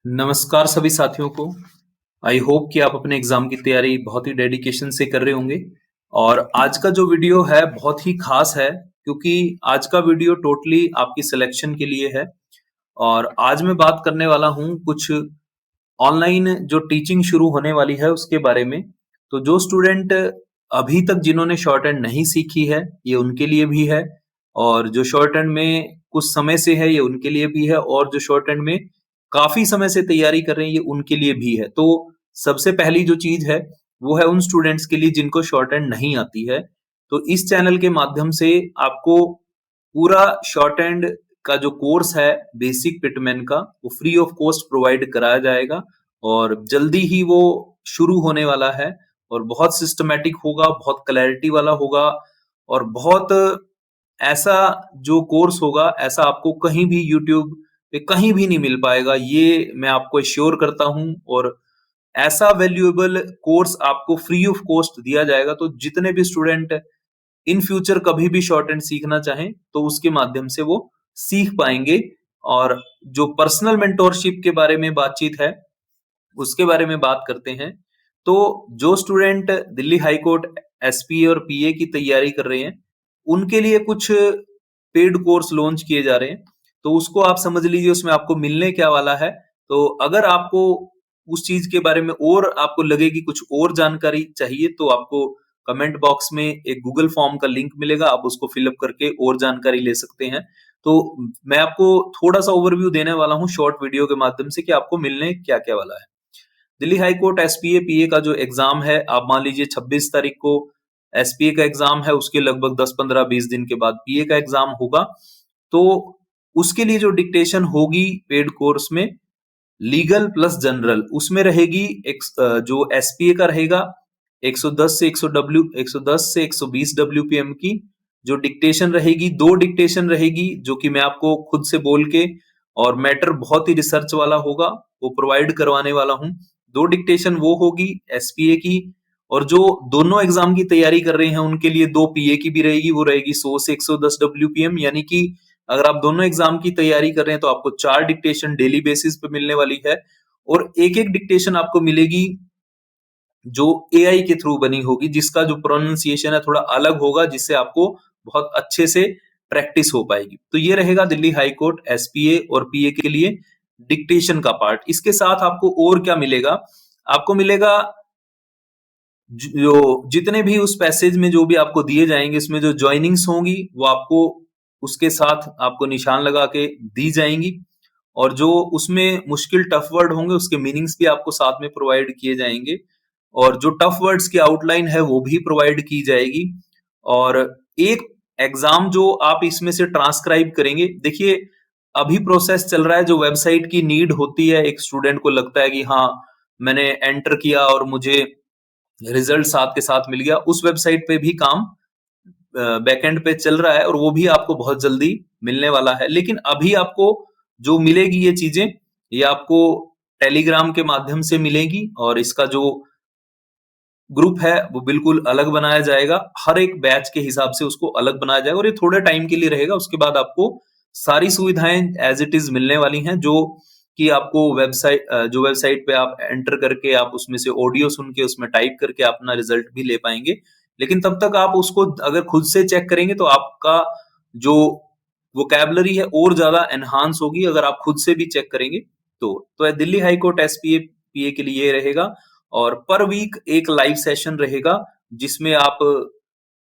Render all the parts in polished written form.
नमस्कार सभी साथियों को। आई होप कि आप अपने एग्जाम की तैयारी बहुत ही डेडिकेशन से कर रहे होंगे। और आज का जो वीडियो है बहुत ही खास है, क्योंकि आज का वीडियो टोटली आपकी सिलेक्शन के लिए है। और आज मैं बात करने वाला हूं कुछ ऑनलाइन जो टीचिंग शुरू होने वाली है उसके बारे में। तो जो स्टूडेंट अभी तक जिन्होंने शॉर्ट हैंड नहीं सीखी है, ये उनके लिए भी है। और जो शॉर्ट हैंड में कुछ समय से है, ये उनके लिए भी है। और जो शॉर्ट हैंड में काफी समय से तैयारी कर रहे हैं, ये उनके लिए भी है। तो सबसे पहली जो चीज है वो है उन स्टूडेंट्स के लिए जिनको शॉर्ट हैंड नहीं आती है। तो इस चैनल के माध्यम से आपको पूरा शॉर्ट हैंड का जो कोर्स है बेसिक पिटमैन का, वो फ्री ऑफ कॉस्ट प्रोवाइड कराया जाएगा। और जल्दी ही वो शुरू होने वाला है। और बहुत सिस्टमेटिक होगा, बहुत क्लैरिटी वाला होगा। और बहुत ऐसा जो कोर्स होगा, ऐसा आपको कहीं भी यूट्यूब पे कहीं भी नहीं मिल पाएगा, ये मैं आपको एश्योर करता हूं। और ऐसा वैल्यूएबल कोर्स आपको फ्री ऑफ कॉस्ट दिया जाएगा। तो जितने भी स्टूडेंट इन फ्यूचर कभी भी शॉर्ट हैंड सीखना चाहें, तो उसके माध्यम से वो सीख पाएंगे। और जो पर्सनल मेंटोरशिप के बारे में बातचीत है, उसके बारे में बात करते हैं। तो जो student Delhi high court SPA और पीए की तैयारी कर रहे हैं, उनके लिए कुछ पेड कोर्स लॉन्च किए जा रहे हैं। तो उसको आप समझ लीजिए उसमें आपको मिलने क्या वाला है। तो अगर आपको उस चीज के बारे में और आपको लगे कि कुछ और जानकारी चाहिए, तो आपको कमेंट बॉक्स में एक गूगल फॉर्म का लिंक मिलेगा, आप उसको फिलअप करके और जानकारी ले सकते हैं। तो मैं आपको थोड़ा सा ओवरव्यू देने वाला हूँ शॉर्ट वीडियो के माध्यम से कि आपको मिलने क्या क्या वाला है। दिल्ली हाई कोर्ट एसपीए पीए का जो एग्जाम है, आप मान लीजिए 26 तारीख को एसपीए का एग्जाम है, उसके लगभग 10-15-20 दिन के बाद पीए का एग्जाम होगा। तो उसके लिए जो डिक्टेशन होगी पेड कोर्स में, लीगल प्लस जनरल, उसमें रहेगी जो एसपीए का रहेगा 110 से 120 डब्ल्यूपीएम की जो डिक्टेशन रहेगी। दो डिक्टेशन रहेगी जो कि मैं आपको खुद से बोल के, और मैटर बहुत ही रिसर्च वाला होगा, वो प्रोवाइड करवाने वाला हूं। दो डिक्टेशन वो होगी एसपीए की। और जो दोनों एग्जाम की तैयारी कर रहे हैं उनके लिए दो पीए की भी रहेगी, वो रहेगी 100 से 110 डब्ल्यूपीएम। यानी कि अगर आप दोनों एग्जाम की तैयारी कर रहे हैं तो आपको 4 डिक्टेशन डेली बेसिस पे मिलने वाली है। और एक एक डिक्टेशन आपको मिलेगी जो एआई के थ्रू बनी होगी, जिसका जो प्रोनाउंसिएशन है थोड़ा अलग होगा, जिससे आपको बहुत अच्छे से प्रैक्टिस हो पाएगी। तो ये रहेगा दिल्ली हाई कोर्ट एसपीए और पीए के लिए डिक्टेशन का पार्ट। इसके साथ आपको और क्या मिलेगा? आपको मिलेगा जो जितने भी उस पैसेज में जो भी आपको दिए जाएंगे, इसमें जो ज्वाइनिंग्स होंगी वो आपको उसके साथ आपको निशान लगा के दी जाएंगी। और जो उसमें मुश्किल टफ वर्ड होंगे उसके मीनिंग्स भी आपको साथ में प्रोवाइड किए जाएंगे। और जो टफ वर्ड्स की आउटलाइन है वो भी प्रोवाइड की जाएगी। और एक एग्जाम जो आप इसमें से ट्रांसक्राइब करेंगे, देखिए अभी प्रोसेस चल रहा है, जो वेबसाइट की नीड होती है, एक स्टूडेंट को लगता है कि हाँ मैंने एंटर किया और मुझे रिजल्ट साथ के साथ मिल गया, उस वेबसाइट पे भी काम बैकएंड पे चल रहा है और वो भी आपको बहुत जल्दी मिलने वाला है। लेकिन अभी आपको जो मिलेगी ये चीजें, ये आपको टेलीग्राम के माध्यम से मिलेगी। और इसका जो ग्रुप है वो बिल्कुल अलग बनाया जाएगा, हर एक बैच के हिसाब से उसको अलग बनाया जाएगा। और ये थोड़े टाइम के लिए रहेगा, उसके बाद आपको सारी सुविधाएं एज इट इज मिलने वाली हैं, जो कि आपको वेबसाइट पे आप एंटर करके आप उसमें से ऑडियो सुन के उसमें टाइप करके अपना रिजल्ट भी ले पाएंगे। लेकिन तब तक आप उसको अगर खुद से चेक करेंगे तो आपका जो वोकैबुलरी है और ज्यादा एनहांस होगी अगर आप खुद से भी चेक करेंगे। तो दिल्ली हाई कोर्ट एसपीए पीए के लिए ये रहेगा। और पर वीक एक लाइव सेशन रहेगा, जिसमें आप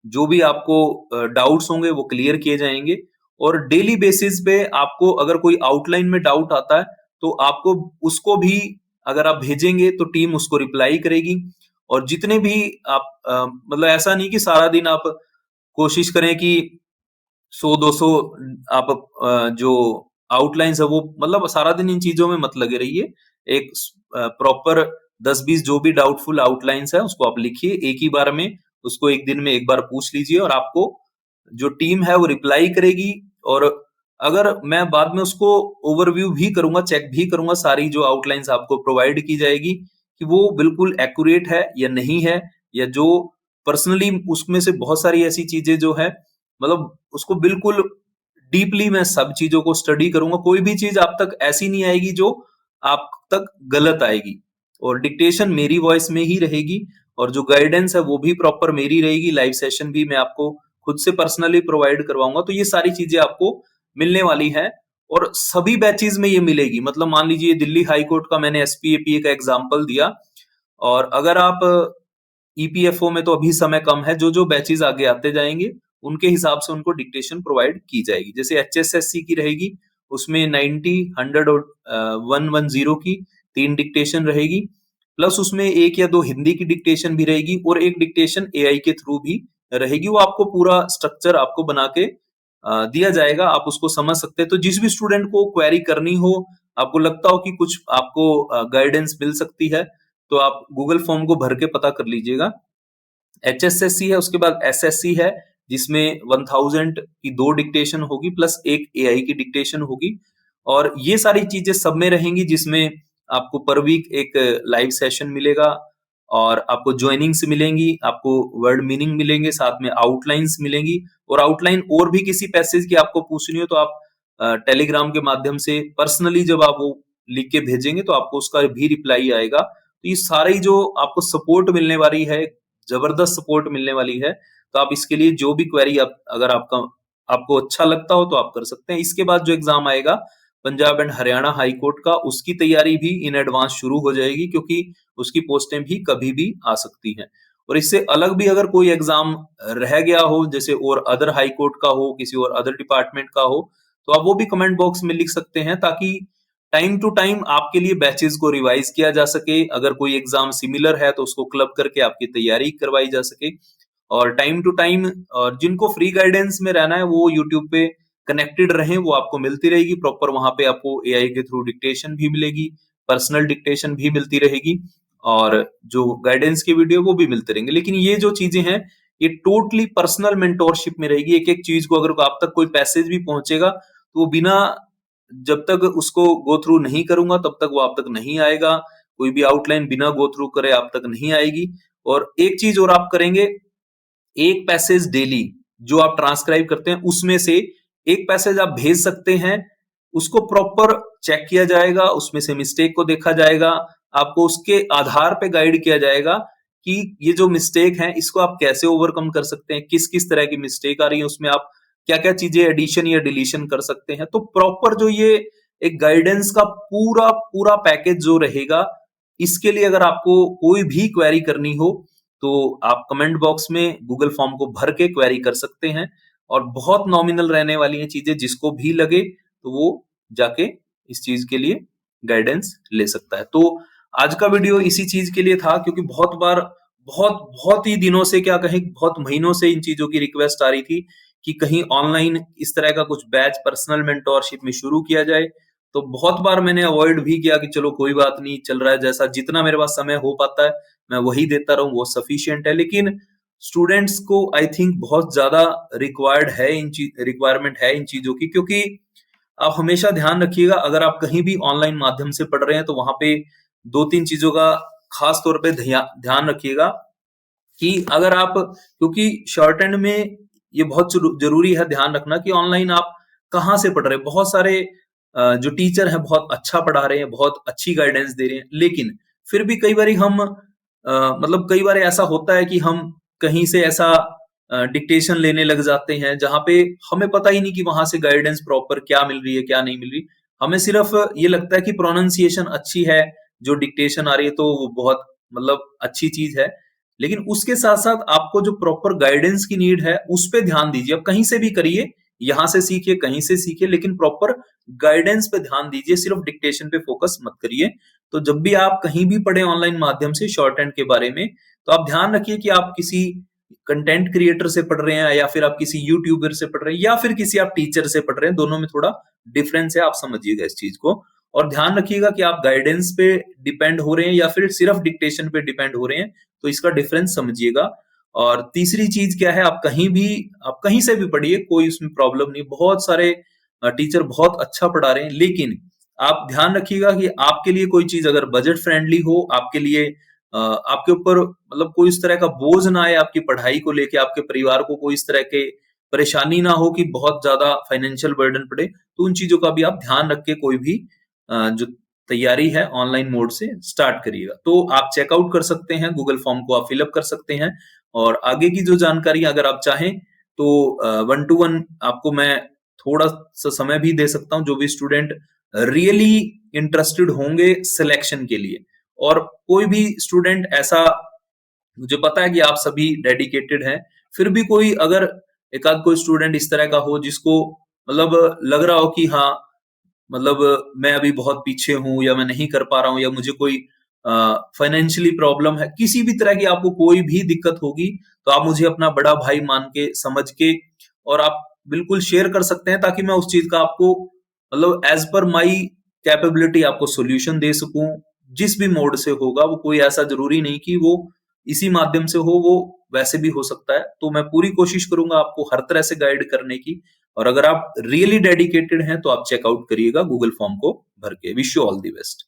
जो भी आपको डाउट्स होंगे वो क्लियर किए जाएंगे। और डेली बेसिस पे आपको अगर कोई आउटलाइन में डाउट आता है तो आपको उसको भी अगर आप भेजेंगे तो टीम उसको रिप्लाई करेगी। और जितने भी आप मतलब ऐसा नहीं कि सारा दिन आप कोशिश करें कि 100-200 आप जो आउटलाइंस है वो, मतलब सारा दिन इन चीजों में मत लगे रहिए। एक प्रॉपर 10-20 जो भी डाउटफुल आउटलाइंस है उसको आप लिखिए एक ही बार में, उसको एक दिन में एक बार पूछ लीजिए और आपको जो टीम है वो रिप्लाई करेगी। और अगर मैं बाद में उसको ओवरव्यू भी करूंगा, चेक भी करूंगा सारी जो आउटलाइंस आपको प्रोवाइड की जाएगी कि वो बिल्कुल एक्यूरेट है या नहीं है, या जो पर्सनली उसमें से बहुत सारी ऐसी चीजें जो है, मतलब उसको बिल्कुल डीपली मैं सब चीजों को स्टडी करूंगा। कोई भी चीज आप तक ऐसी नहीं आएगी जो आप तक गलत आएगी, और डिक्टेशन मेरी वॉइस में ही रहेगी, और जो गाइडेंस है वो भी प्रॉपर मेरी रहेगी। लाइव सेशन भी मैं आपको खुद से पर्सनली प्रोवाइड करवाऊंगा। तो ये सारी चीजें आपको मिलने वाली है, और सभी बैचेस में ये मिलेगी। मतलब मान लीजिए दिल्ली हाई कोर्ट का मैंने एसपीएपीए का एग्जांपल दिया, और अगर आप ईपीएफओ में तो अभी समय कम है, जो जो बैचेस आगे आते जाएंगे उनके हिसाब से उनको डिक्टेशन प्रोवाइड की जाएगी। जैसे एचएसएससी की रहेगी, उसमें 90, 100 और 110 की 3 डिक्टेशन रहेगी, प्लस उसमें 1 या 2 हिंदी की डिक्टेशन भी रहेगी, और एक डिक्टेशन एआई के थ्रू भी रहेगी। वो आपको पूरा स्ट्रक्चर आपको बना के दिया जाएगा, आप उसको समझ सकते हैं। तो जिस भी स्टूडेंट को क्वेरी करनी हो, आपको लगता हो कि कुछ आपको गाइडेंस मिल सकती है, तो आप गूगल फॉर्म को भर के पता कर लीजिएगा। एचएसएससी है, उसके बाद एसएससी है, जिसमें 1000 की 2 डिक्टेशन होगी प्लस एक एआई की डिक्टेशन होगी। और ये सारी चीजें सब में रहेंगी, जिसमें आपको पर वीक एक लाइव सेशन मिलेगा, और आपको ज्वाइनिंग्स मिलेंगी, आपको वर्ड मीनिंग मिलेंगे, साथ में आउटलाइंस मिलेंगी। और आउटलाइन और भी किसी पैसेज की आपको पूछनी हो तो आप टेलीग्राम के माध्यम से पर्सनली जब आप वो लिख के भेजेंगे तो आपको उसका भी रिप्लाई आएगा। तो ये सारी जो आपको सपोर्ट मिलने वाली है, जबरदस्त सपोर्ट मिलने वाली है। तो आप इसके लिए जो भी क्वेरी अगर आपको अच्छा लगता हो तो आप कर सकते हैं। इसके बाद जो एग्जाम आएगा Punjab and Haryana high court का, उसकी तैयारी भी इन एडवांस शुरू हो जाएगी, क्योंकि उसकी पोस्टें भी कभी भी आ सकती हैं। और इससे अलग भी अगर कोई एग्जाम रह गया हो, जैसे और अदर हाई कोर्ट का हो, किसी और अदर डिपार्टमेंट का हो, तो आप वो भी कमेंट बॉक्स में लिख सकते हैं, ताकि टाइम टू टाइम आपके लिए बैचेस को रिवाइज किया जा सके। अगर कोई एग्जाम सिमिलर है तो उसको क्लब करके आपकी तैयारी करवाई जा सके। और टाइम टू टाइम, और जिनको फ्री गाइडेंस में रहना है वो यूट्यूब पे कनेक्टेड रहें, वो आपको मिलती रहेगी प्रॉपर। वहां पे आपको एआई के थ्रू डिक्टेशन भी मिलेगी, पर्सनल डिक्टेशन भी मिलती रहेगी, और जो गाइडेंस की वीडियो वो भी मिलते रहेंगे। लेकिन ये जो चीजें हैं ये टोटली पर्सनल मेंटोरशिप में रहेगी। एक एक चीज को अगर आप तक कोई पैसेज भी पहुंचेगा तो वो बिना, जब तक उसको गो थ्रू नहीं करूंगा तब तक वो आप तक नहीं आएगा। कोई भी आउटलाइन बिना गो थ्रू करे आप तक नहीं आएगी। और एक चीज और आप करेंगे, एक पैसेज डेली जो आप ट्रांसक्राइब करते हैं उसमें से एक पैसेज आप भेज सकते हैं, उसको प्रॉपर चेक किया जाएगा, उसमें से मिस्टेक को देखा जाएगा, आपको उसके आधार पे गाइड किया जाएगा कि ये जो मिस्टेक है इसको आप कैसे ओवरकम कर सकते हैं, किस किस तरह की मिस्टेक आ रही है, उसमें आप क्या क्या चीजें एडिशन या डिलीशन कर सकते हैं। तो प्रॉपर जो ये एक गाइडेंस का पूरा पूरा पैकेज जो रहेगा, इसके लिए अगर आपको कोई भी क्वेरी करनी हो तो आप कमेंट बॉक्स में गूगल फॉर्म को भर के क्वेरी कर सकते हैं। और बहुत नॉमिनल रहने वाली हैं चीजें, जिसको भी लगे तो वो जाके इस चीज के लिए गाइडेंस ले सकता है। तो आज का वीडियो इसी चीज के लिए था, क्योंकि बहुत बार, बहुत बहुत ही दिनों से, क्या कहें बहुत महीनों से इन चीजों की रिक्वेस्ट आ रही थी कि कहीं ऑनलाइन इस तरह का कुछ बैच पर्सनल मेंटोरशिप में शुरू किया जाए। तो बहुत बार मैंने अवॉइड भी किया कि चलो कोई बात नहीं, चल रहा है जैसा, जितना मेरे पास समय हो पाता है मैं वही देता रहूं, वो सफिशिएंट है। लेकिन स्टूडेंट्स को आई थिंक बहुत ज्यादा रिक्वायरमेंट है इन चीजों की, क्योंकि आप हमेशा ध्यान रखिएगा, अगर आप कहीं भी ऑनलाइन माध्यम से पढ़ रहे हैं तो वहां पे 2-3 चीजों का खास तौर पे ध्यान रखिएगा कि अगर आप, क्योंकि शॉर्ट एंड में ये बहुत जरूरी है ध्यान रखना कि ऑनलाइन आप कहाँ से पढ़ रहे हैं। बहुत सारे जो टीचर हैं बहुत अच्छा पढ़ा रहे हैं, बहुत अच्छी गाइडेंस दे रहे हैं, लेकिन फिर भी कई बार हम मतलब कई बार ऐसा होता है कि हम कहीं से ऐसा डिक्टेशन लेने लग जाते हैं जहां पे हमें पता ही नहीं कि वहां से गाइडेंस प्रॉपर क्या मिल रही है क्या नहीं मिल रही। हमें सिर्फ ये लगता है कि प्रोनाउंसिएशन अच्छी है, जो डिक्टेशन आ रही है तो वो बहुत मतलब अच्छी चीज है। लेकिन उसके साथ साथ आपको जो प्रॉपर गाइडेंस की नीड है उस पर ध्यान दीजिए। आप कहीं से भी करिए, यहां से सीखिए, कहीं से सीखिए, लेकिन प्रॉपर गाइडेंस पे ध्यान दीजिए, सिर्फ डिक्टेशन पे फोकस मत करिए। तो जब भी आप कहीं भी पढ़े ऑनलाइन माध्यम से शॉर्ट हैंड के बारे में, तो आप ध्यान रखिए कि आप किसी कंटेंट क्रिएटर से पढ़ रहे हैं, या फिर आप किसी यूट्यूबर से पढ़ रहे हैं, या फिर किसी आप टीचर से पढ़ रहे हैं। दोनों में थोड़ा डिफरेंस है, आप समझिएगा इस चीज को। और ध्यान रखिएगा कि आप गाइडेंस पे डिपेंड हो रहे हैं या फिर सिर्फ डिक्टेशन पे डिपेंड हो रहे हैं, तो इसका डिफरेंस समझिएगा। और तीसरी चीज क्या है, आप कहीं से भी पढ़िए, कोई उसमें प्रॉब्लम नहीं। बहुत सारे टीचर बहुत अच्छा पढ़ा रहे हैं, लेकिन आप ध्यान रखिएगा कि आपके लिए कोई चीज अगर बजट फ्रेंडली हो, आपके लिए आपके ऊपर मतलब कोई इस तरह का बोझ ना आए आपकी पढ़ाई को लेके, आपके परिवार को कोई इस तरह के परेशानी ना हो कि बहुत ज्यादा फाइनेंशियल बर्डन पड़े, तो उन चीजों का भी आप ध्यान रख के कोई भी जो तैयारी है ऑनलाइन मोड से स्टार्ट करिएगा। तो आप चेकआउट कर सकते हैं, गूगल फॉर्म को आप फिलअप कर सकते हैं और आगे की जो जानकारी अगर आप चाहें तो 1-to-1 आपको मैं थोड़ा सा समय भी दे सकता हूं, जो भी स्टूडेंट रियली इंटरेस्टेड होंगे सिलेक्शन के लिए। और कोई भी स्टूडेंट ऐसा, मुझे पता है कि आप सभी डेडिकेटेड हैं, फिर भी कोई अगर एक आध कोई स्टूडेंट इस तरह का हो जिसको मतलब लग रहा हो कि हाँ मतलब मैं अभी बहुत पीछे हूं या मैं नहीं कर पा रहा हूं या मुझे कोई फाइनेंशियली प्रॉब्लम है, किसी भी तरह की आपको कोई भी दिक्कत होगी तो आप मुझे अपना बड़ा भाई मान के समझ के और आप बिल्कुल शेयर कर सकते हैं, ताकि मैं उस चीज का आपको मतलब एज पर माई कैपेबिलिटी आपको सोल्यूशन दे सकूं। जिस भी मोड से होगा वो, कोई ऐसा जरूरी नहीं कि वो इसी माध्यम से हो, वो वैसे भी हो सकता है। तो मैं पूरी कोशिश करूंगा आपको हर तरह से गाइड करने की। और अगर आप रियली डेडिकेटेड हैं तो आप चेकआउट करिएगा गूगल फॉर्म को भर के। Wish you all the best.